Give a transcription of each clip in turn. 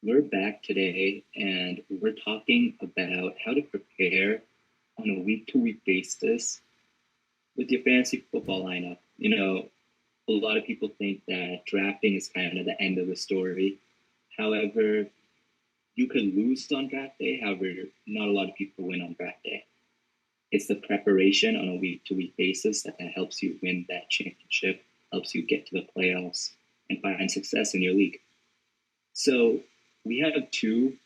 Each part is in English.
We're back today and we're talking about how to prepare on a week to week basis with your fantasy football lineup. A lot of people think that drafting is kind of the end of the story. However, you could lose on draft day. However, not a lot of people win on draft day. It's the preparation on a week to week basis that helps you win that championship, helps you get to the playoffs, and find success in your league. So, we have two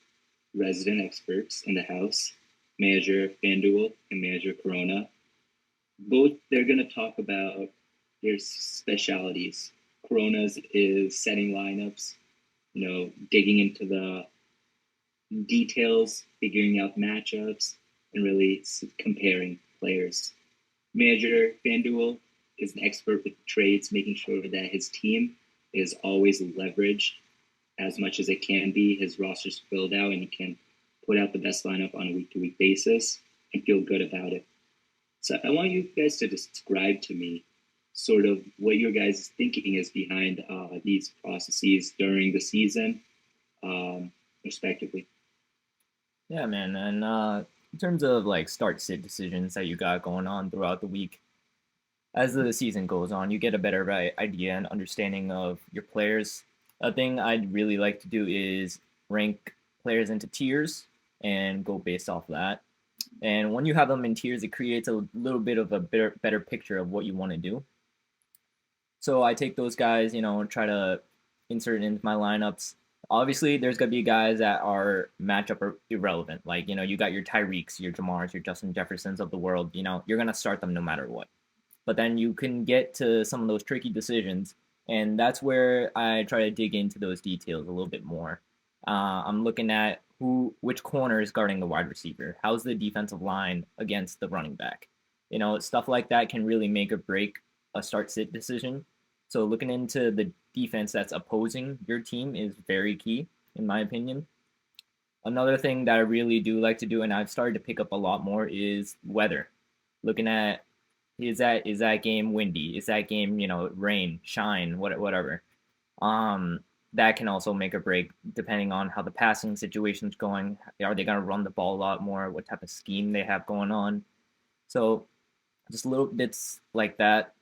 resident experts in the house, Manager FanDuel and Manager Corona. Both they're going to talk about their specialities. Corona's is setting lineups, digging into the details, figuring out matchups, and really comparing players. Manager FanDuel is an expert with trades, making sure that his team is always leveraged as much as it can be. His roster's filled out, and he can put out the best lineup on a week to week basis and feel good about it. So I want you guys to describe to me sort of what your guys' thinking is behind these processes during the season, respectively. Yeah, man. And in terms of like start sit decisions that you got going on throughout the week, as the season goes on, you get a better idea and understanding of your players. A thing I'd really like to do is rank players into tiers and go based off that. And when you have them in tiers, it creates a little bit of a better picture of what you want to do. So I take those guys, try to insert into my lineups. Obviously, there's gonna be guys that are matchup irrelevant. Like you got your Tyreeks, your Jamars, your Justin Jeffersons of the world. You're gonna start them no matter what. But then you can get to some of those tricky decisions, and that's where I try to dig into those details a little bit more. I'm looking at which corner is guarding the wide receiver. How's the defensive line against the running back? Stuff like that can really make or break a start sit decision. So looking into the defense that's opposing your team is very key, in my opinion. Another thing that I really do like to do, and I've started to pick up a lot more, is weather. Looking at is that game windy? Is that game rain, shine, whatever? Um, that can also make or break depending on how the passing situation's going. Are they gonna run the ball a lot more? What type of scheme they have going on? So just little bits like that.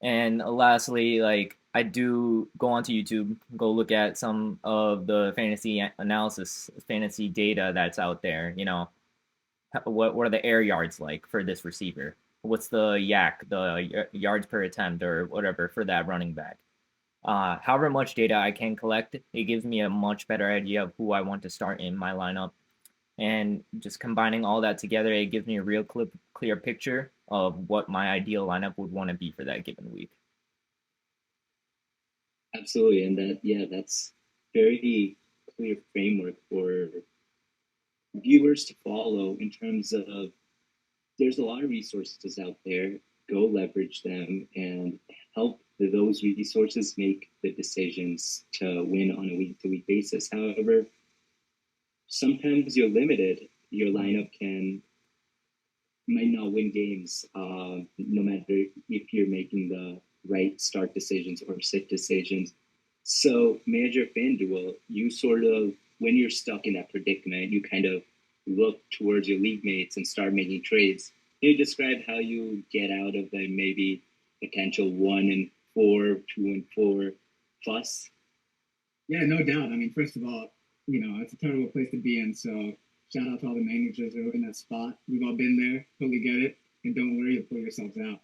And lastly, like I do go onto YouTube, go look at some of the fantasy analysis, fantasy data that's out there. What are the air yards like for this receiver? What's the yak, the yards per attempt or whatever for that running back? However much data I can collect, it gives me a much better idea of who I want to start in my lineup. And just combining all that together, it gives me a real clear picture of what my ideal lineup would want to be for that given week. Absolutely, and that's very clear framework for viewers to follow in terms of there's a lot of resources out there. Go leverage them and help those resources make the decisions to win on a week to week basis. However, sometimes you're limited. Your lineup can might not win games, no matter if you're making the right start decisions or sit decisions. So, Manager FanDuel, you sort of, when you're stuck in that predicament, you kind of look towards your league mates and start making trades. Can you describe how you get out of the maybe potential 1-4, 2-4 fuss? Yeah, no doubt. I mean, first of all, it's a terrible place to be in. So shout out to all the managers that are in that spot. We've all been there. Totally get it. And don't worry, you'll pull yourselves out.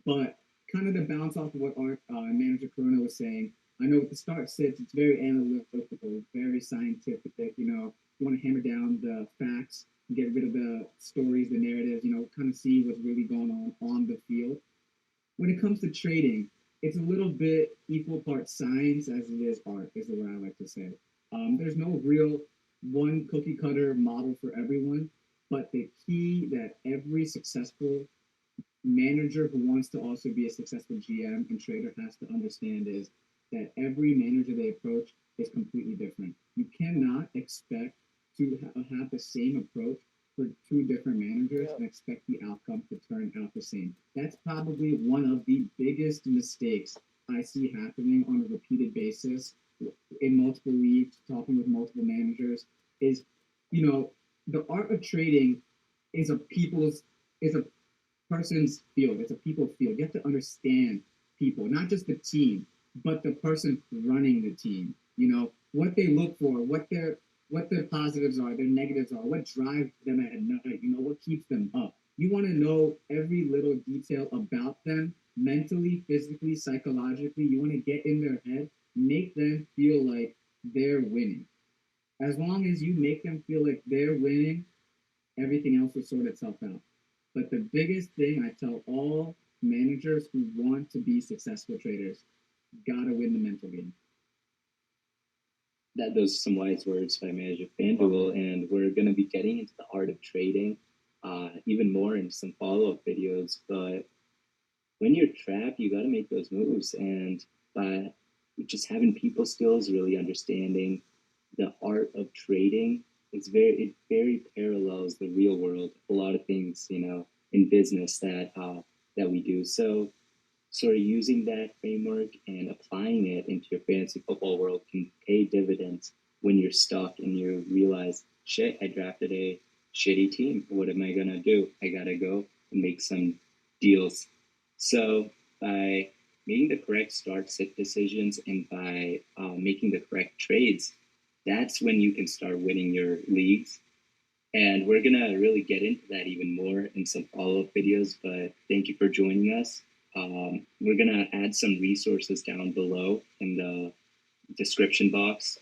But kind of to bounce off of what our manager Corona was saying, I know with the start sits, it's very analytical, very scientific. You want to hammer down the facts, get rid of the stories, the narratives, kind of see what's really going on the field. When it comes to trading, it's a little bit equal part science as it is art, is the way I like to say. There's no real one cookie cutter model for everyone, but the key that every successful manager who wants to also be a successful GM and trader has to understand is that every manager they approach is completely different. You cannot expect to have the same approach for two different managers and expect the outcome to turn out the same. That's probably one of the biggest mistakes I see happening on a repeated basis in multiple leagues, talking with multiple managers, is, the art of trading is a person's field. It's a people field. You have to understand people, not just the team, but the person running the team. What they look for, what their positives are, their negatives are, what drives them at night. What keeps them up. You want to know every little detail about them, mentally, physically, psychologically. You want to get in their head, make them feel like they're winning. As long as you make them feel like they're winning, everything else will sort itself out. But the biggest thing I tell all managers who want to be successful traders, gotta win the mental game. Those are some wise words by Manager FanDuel, and we're going to be getting into the art of trading even more in some follow-up videos. But when you're trapped, you got to make those moves, and by just having people skills, really understanding the art of trading, it very parallels the real world. A lot of things, in business that we do. So sort of using that framework and applying it into your fantasy football world can pay dividends when you're stuck and you realize, shit, I drafted a shitty team. What am I going to do? I got to go and make some deals. So by making the correct start sit decisions and by making the correct trades, that's when you can start winning your leagues. And we're going to really get into that even more in some follow-up videos, but thank you for joining us. We're going to add some resources down below in the description box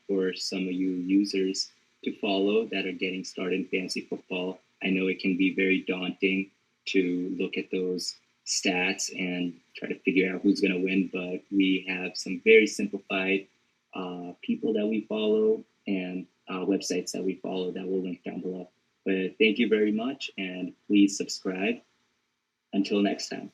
for some of you users to follow that are getting started in fantasy football. I know it can be very daunting to look at those stats and try to figure out who's going to win, but we have some very simplified people that we follow and websites that we follow that will link down below. But thank you very much, and please subscribe. Until next time.